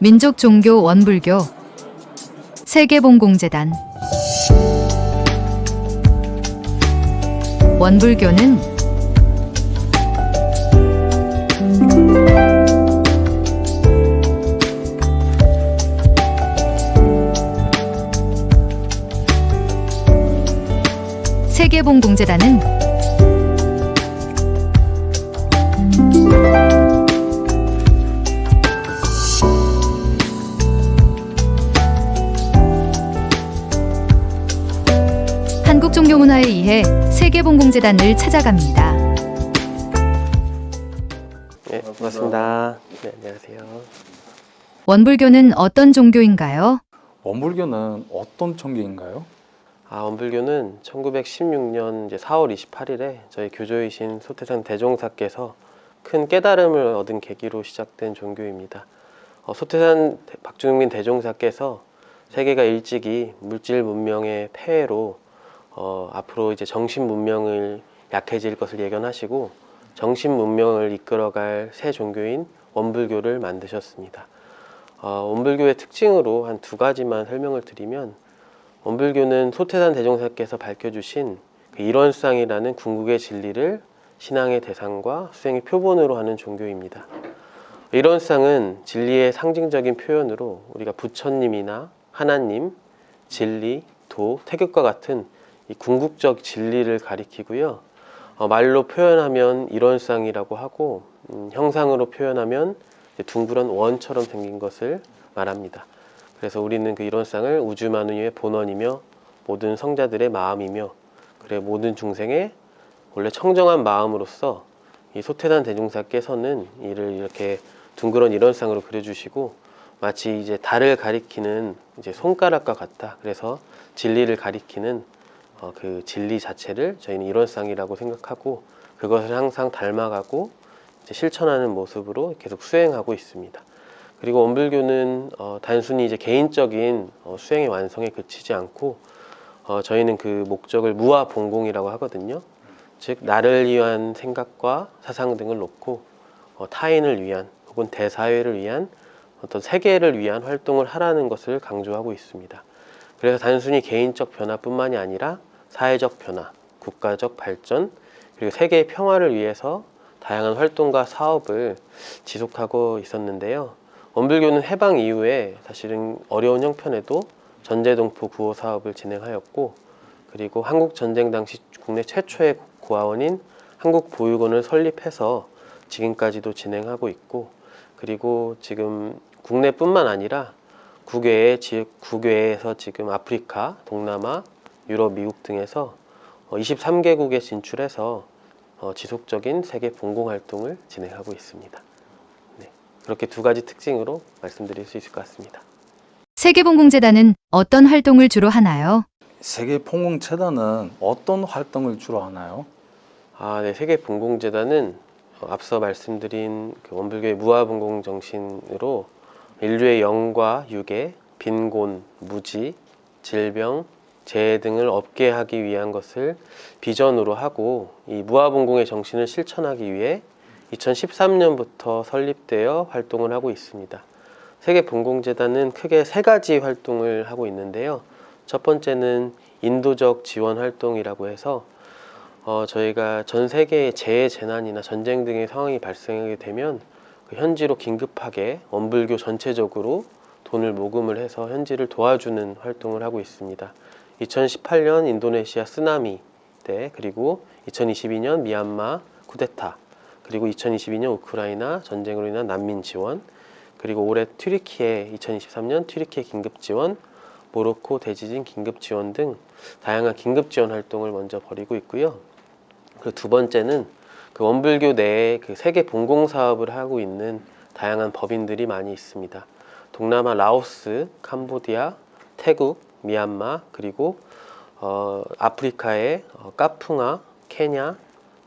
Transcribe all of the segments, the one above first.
민족종교 원불교 세계봉공재단 원불교는 세계봉공재단은 한국 종교 문화에 의해 세계봉공재단을 찾아갑니다. 네, 반갑습니다. 네, 안녕하세요. 원불교는 어떤 종교인가요? 원불교는 어떤 종교인가요? 원불교는 1916년 이제 4월 28일에 저희 교조이신 소태산 대종사께서 큰 깨달음을 얻은 계기로 시작된 종교입니다. 소태산 박중민 대종사께서 세계가 일찍이 물질 문명의 폐해로 앞으로 이제 정신 문명을 약해질 것을 예견하시고 정신 문명을 이끌어갈 새 종교인 원불교를 만드셨습니다. 원불교의 특징으로 한 두 가지만 설명을 드리면, 원불교는 소태산 대종사께서 밝혀주신 일원상이라는 궁극의 진리를 신앙의 대상과 수행의 표본으로 하는 종교입니다. 일원상은 진리의 상징적인 표현으로 우리가 부처님이나 하나님, 진리, 도, 태극과 같은 이 궁극적 진리를 가리키고요. 말로 표현하면 일원상이라고 하고, 형상으로 표현하면 둥그런 원처럼 생긴 것을 말합니다. 그래서 우리는 그 일원상을 우주만유의 본원이며 모든 성자들의 마음이며, 그래 모든 중생의 원래 청정한 마음으로서 이 소태산 대종사께서는 이를 이렇게 둥그런 일원상으로 그려주시고, 마치 이제 달을 가리키는 이제 손가락과 같다. 그래서 진리를 가리키는 그 진리 자체를 저희는 일원상이라고 생각하고, 그것을 항상 닮아가고 이제 실천하는 모습으로 계속 수행하고 있습니다. 그리고 원불교는 단순히 이제 개인적인 수행의 완성에 그치지 않고, 저희는 그 목적을 무아봉공이라고 하거든요. 즉 나를 위한 생각과 사상 등을 놓고 타인을 위한 혹은 대사회를 위한 어떤 세계를 위한 활동을 하라는 것을 강조하고 있습니다. 그래서 단순히 개인적 변화뿐만이 아니라 사회적 변화, 국가적 발전, 그리고 세계의 평화를 위해서 다양한 활동과 사업을 지속하고 있었는데요. 원불교는 해방 이후에 사실은 어려운 형편에도 전제동포 구호 사업을 진행하였고, 그리고 한국 전쟁 당시 국내 최초의 고아원인 한국보육원을 설립해서 지금까지도 진행하고 있고, 그리고 지금 국내뿐만 아니라 국외에서 지금 아프리카, 동남아, 유럽, 미국 등에서 23개국에 진출해서 지속적인 세계 봉공 활동을 진행하고 있습니다. 네, 그렇게 두 가지 특징으로 말씀드릴 수 있을 것 같습니다. 세계봉공재단은 어떤 활동을 주로 하나요? 세계봉공재단은 어떤 활동을 주로 하나요? 네, 세계봉공재단은 앞서 말씀드린 그 원불교의 무아봉공 정신으로 인류의 영과 육의 빈곤, 무지, 질병, 재해 등을 없게 하기 위한 것을 비전으로 하고, 이 무아봉공의 정신을 실천하기 위해 2013년부터 설립되어 활동을 하고 있습니다. 세계봉공재단은 크게 세 가지 활동을 하고 있는데요. 첫 번째는 인도적 지원 활동이라고 해서 저희가 전 세계의 재해, 재난이나 전쟁 등의 상황이 발생하게 되면 그 현지로 긴급하게 원불교 전체적으로 돈을 모금을 해서 현지를 도와주는 활동을 하고 있습니다. 2018년 인도네시아 쓰나미 때, 그리고 2022년 미얀마 쿠데타, 그리고 2022년 우크라이나 전쟁으로 인한 난민 지원, 그리고 올해 튀르키예 2023년 튀르키예 긴급 지원, 모로코 대지진 긴급 지원 등 다양한 긴급 지원 활동을 먼저 벌이고 있고요. 그 두 번째는 그 원불교 내에 그 세계 봉공 사업을 하고 있는 다양한 법인들이 많이 있습니다. 동남아 라오스, 캄보디아, 태국, 미얀마, 그리고 아프리카의 까풍아, 케냐,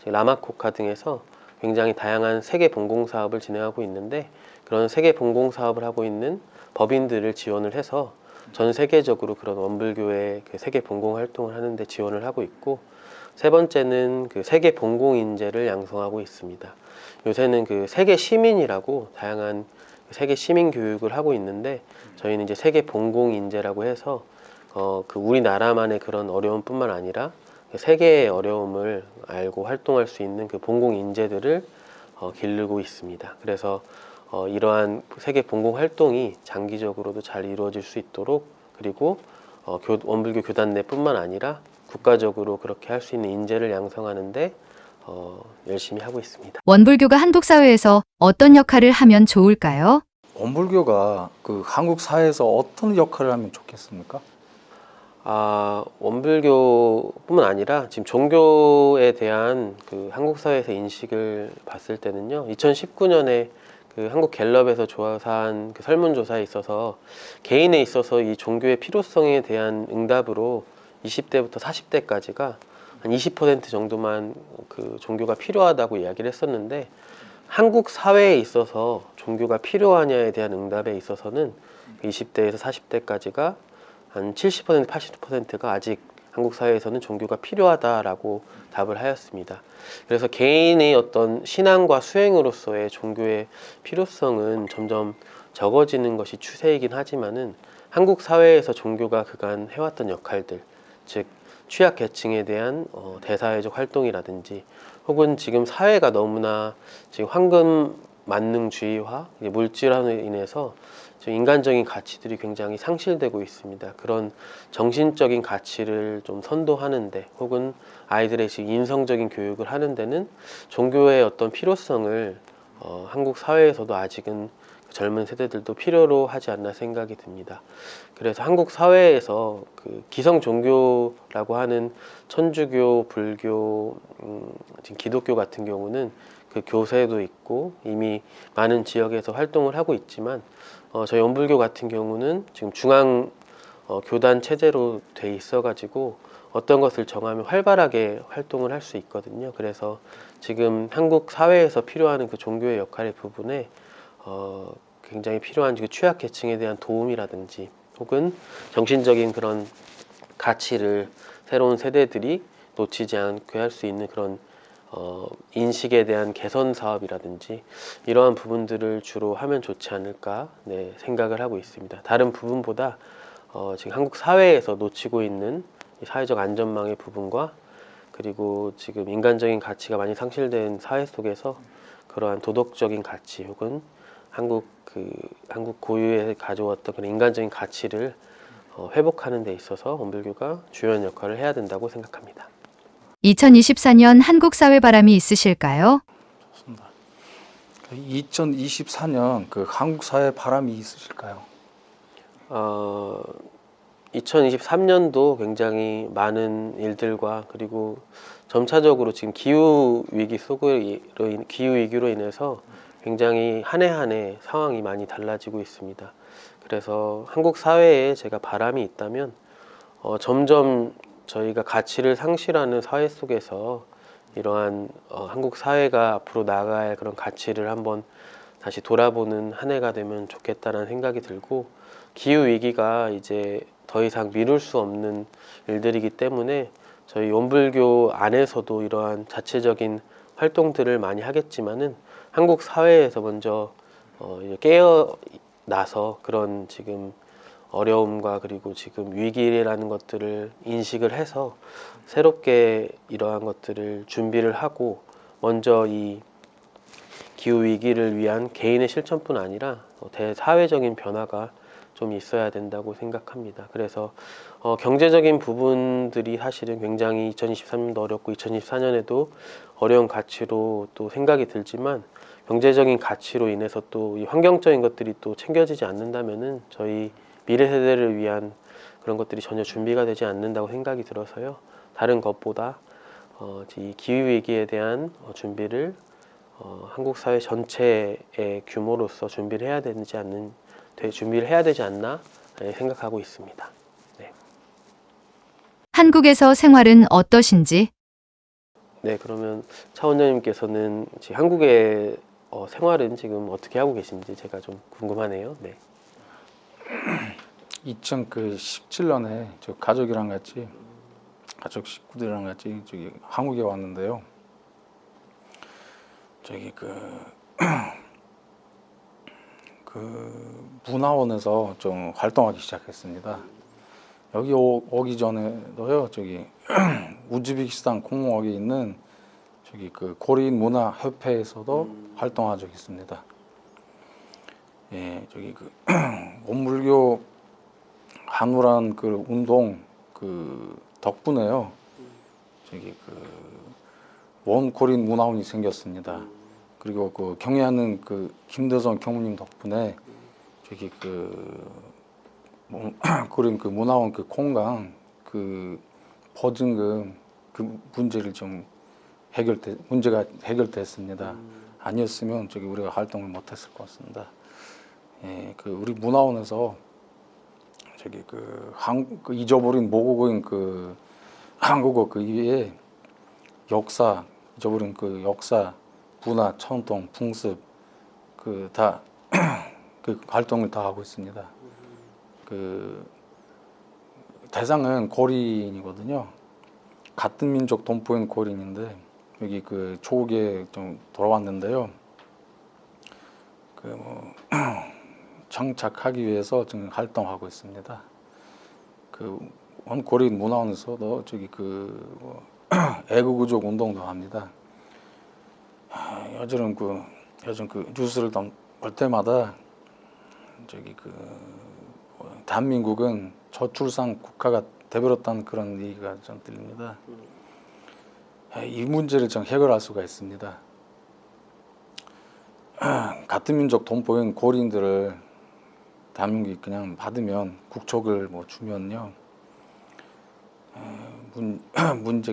라마코카 등에서 굉장히 다양한 세계 봉공 사업을 진행하고 있는데, 그런 세계 봉공 사업을 하고 있는 법인들을 지원을 해서 전 세계적으로 그런 원불교의 그 세계 봉공 활동을 하는 데 지원을 하고 있고, 세 번째는 그 세계 봉공 인재를 양성하고 있습니다. 요새는 그 세계 시민이라고 다양한 세계 시민 교육을 하고 있는데 저희는 이제 세계 봉공 인재라고 해서 그 우리나라만의 그런 어려움뿐만 아니라 세계의 어려움을 알고 활동할 수 있는 그 봉공 인재들을 기르고 있습니다. 그래서 이러한 세계 봉공 활동이 장기적으로도 잘 이루어질 수 있도록 그리고 원불교 교단 내뿐만 아니라 국가적으로 그렇게 할 수 있는 인재를 양성하는데 열심히 하고 있습니다. 원불교가 한국 사회에서 어떤 역할을 하면 좋을까요? 원불교가 그 한국 사회에서 어떤 역할을 하면 좋겠습니까? 원불교뿐만 아니라 지금 종교에 대한 그 한국 사회에서 인식을 봤을 때는요. 2019년에 그 한국 갤럽에서 조사한 그 설문조사에 있어서 개인에 있어서 이 종교의 필요성에 대한 응답으로 20대부터 40대까지가 한 20% 정도만 그 종교가 필요하다고 이야기를 했었는데 한국 사회에 있어서 종교가 필요하냐에 대한 응답에 있어서는 20대에서 40대까지가 한 70%, 80%가 아직 한국 사회에서는 종교가 필요하다라고 답을 하였습니다. 그래서 개인의 어떤 신앙과 수행으로서의 종교의 필요성은 점점 적어지는 것이 추세이긴 하지만은 한국 사회에서 종교가 그간 해왔던 역할들, 즉 취약계층에 대한 대사회적 활동이라든지 혹은 지금 사회가 너무나 지금 황금 만능주의화, 물질화로 인해서 지금 인간적인 가치들이 굉장히 상실되고 있습니다. 그런 정신적인 가치를 좀 선도하는데 혹은 아이들의 지금 인성적인 교육을 하는 데는 종교의 어떤 필요성을 한국 사회에서도 아직은 젊은 세대들도 필요로 하지 않나 생각이 듭니다. 그래서 한국 사회에서 그 기성 종교라고 하는 천주교, 불교, 지금 기독교 같은 경우는 그 교세도 있고 이미 많은 지역에서 활동을 하고 있지만 저희 원불교 같은 경우는 지금 중앙 교단 체제로 돼 있어 가지고 어떤 것을 정하면 활발하게 활동을 할 수 있거든요. 그래서 지금 한국 사회에서 필요한 그 종교의 역할의 부분에 굉장히 필요한 그 취약계층에 대한 도움이라든지 혹은 정신적인 그런 가치를 새로운 세대들이 놓치지 않게 할 수 있는 그런 인식에 대한 개선 사업이라든지 이러한 부분들을 주로 하면 좋지 않을까 생각을 하고 있습니다. 다른 부분보다 지금 한국 사회에서 놓치고 있는 이 사회적 안전망의 부분과 그리고 지금 인간적인 가치가 많이 상실된 사회 속에서 그러한 도덕적인 가치 혹은 한국 고유에 가져왔던 그런 인간적인 가치를 회복하는 데 있어서 원불교가 중요한 역할을 해야 된다고 생각합니다. 2024년 한국 사회 바람이 있으실까요? 좋습니다. 2024년 그 한국 사회 바람이 있으실까요? 2023년도 굉장히 많은 일들과 그리고 점차적으로 지금 기후 위기로 인해서 굉장히 한 해 한 해 상황이 많이 달라지고 있습니다. 그래서 한국 사회에 제가 바람이 있다면 점점 저희가 가치를 상실하는 사회 속에서 이러한 한국 사회가 앞으로 나아가야 할 그런 가치를 한번 다시 돌아보는 한 해가 되면 좋겠다는 생각이 들고 기후 위기가 이제 더 이상 미룰 수 없는 일들이기 때문에 저희 원불교 안에서도 이러한 자체적인 활동들을 많이 하겠지만은 한국 사회에서 먼저 깨어나서 그런 지금 어려움과 그리고 지금 위기라는 것들을 인식을 해서 새롭게 이러한 것들을 준비를 하고 먼저 이 기후위기를 위한 개인의 실천뿐 아니라 대사회적인 변화가 좀 있어야 된다고 생각합니다. 그래서 경제적인 부분들이 사실은 굉장히 2023년도 어렵고 2024년에도 어려운 가치로 또 생각이 들지만 경제적인 가치로 인해서 또 이 환경적인 것들이 또 챙겨지지 않는다면은 저희 미래 세대를 위한 그런 것들이 전혀 준비가 되지 않는다고 생각이 들어서요. 다른 것보다 이 기후 위기에 대한 준비를 한국 사회 전체의 규모로서 준비를 해야 되지 않나 생각하고 있습니다. 네. 한국에서 생활은 어떠신지? 네, 그러면 차 원장님께서는 지금 한국의 생활은 지금 어떻게 하고 계신지 제가 좀 궁금하네요. 네. 2017년에 저 가족이랑 같이 가족 식구들이랑 같이 저기 한국에 왔는데요. 저기 그 그 문화원에서 좀 활동하기 시작했습니다. 여기 오기 전에도요, 저기 우즈베키스탄 공무원에 있는 저기 그 코리안 문화 협회에서도 활동한 적이 있습니다. 예, 저기 그 원불교 한우란 그 운동 그 덕분에요, 저기 그 원 코리안 문화원이 생겼습니다. 그리고 그 경애하는 그 김대성 경무님 덕분에 저기 그 코리안 그 문화원 그 공강 그 보증금 그 문제를 좀 문제가 해결됐습니다. 아니었으면 저기 우리가 활동을 못했을 것 같습니다. 예, 그 우리 문화원에서 저기 그 잊어버린 모국어인 그 한국어 그 이외에 역사, 잊어버린 그 역사, 문화, 전통, 풍습 그 다 그 활동을 다 하고 있습니다. 그 대상은 고린이거든요. 같은 민족 동포인 고린인데 여기 그 초기에 좀 돌아왔는데요. 그 뭐 정착하기 위해서 지금 활동하고 있습니다. 그 원코리안 문화원에서도 저기 그 애국의족 운동도 합니다. 요즘 그 뉴스를 볼 때마다 저기 그 대한민국은 저출산 국가가 돼버렸다는 그런 얘기가 좀 들립니다. 이 문제를 좀 해결할 수가 있습니다. 같은 민족 동포인 고린들을 대한민국이 그냥 받으면 국적을 뭐 주면요,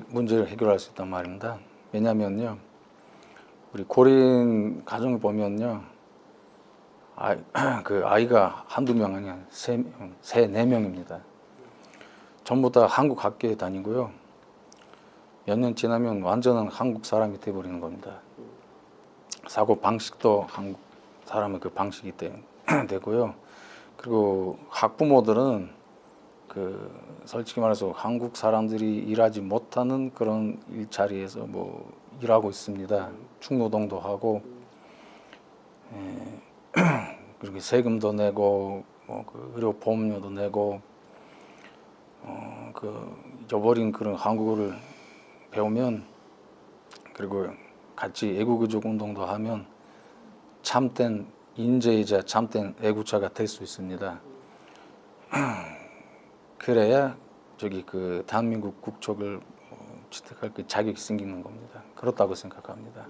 문제를 해결할 수 있단 말입니다. 왜냐면요, 우리 고린 가정을 보면요, 그 아이가 한두 명 아니야, 네 명입니다. 전부 다 한국 학교에 다니고요. 몇 년 지나면 완전한 한국 사람이 돼버리는 겁니다. 사고 방식도 한국 사람의 그 방식이 되고요. 그리고 학부모들은 그 솔직히 말해서 한국 사람들이 일하지 못하는 그런 일자리에서 뭐 일하고 있습니다. 충노동도 하고, 그리고 세금도 내고, 뭐 그 의료보험료도 내고, 그 잊어버린 그런 한국어를 배우면, 그리고 같이 애국의족 운동도 하면 참된 인재이자 참된 애국자가 될 수 있습니다. 그래야 저기 그 대한민국 국적을 취득할 그 자격이 생기는 겁니다. 그렇다고 생각합니다.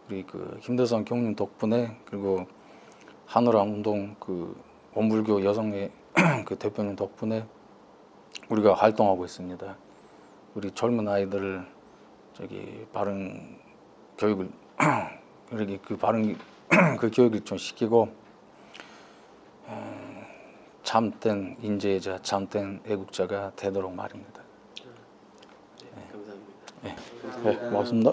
우리 그 김대성 경님 덕분에, 그리고 한우랑 운동 그 원불교 여성의 그 대표님 덕분에 우리가 활동하고 있습니다. 우리 젊은 아이들을 저기 바른 교육을 이렇게 그 바른 그 교육을 좀 시키고, 참된 인재이자 참된 애국자가 되도록 말입니다. 감사합니다. 네, 고맙습니다.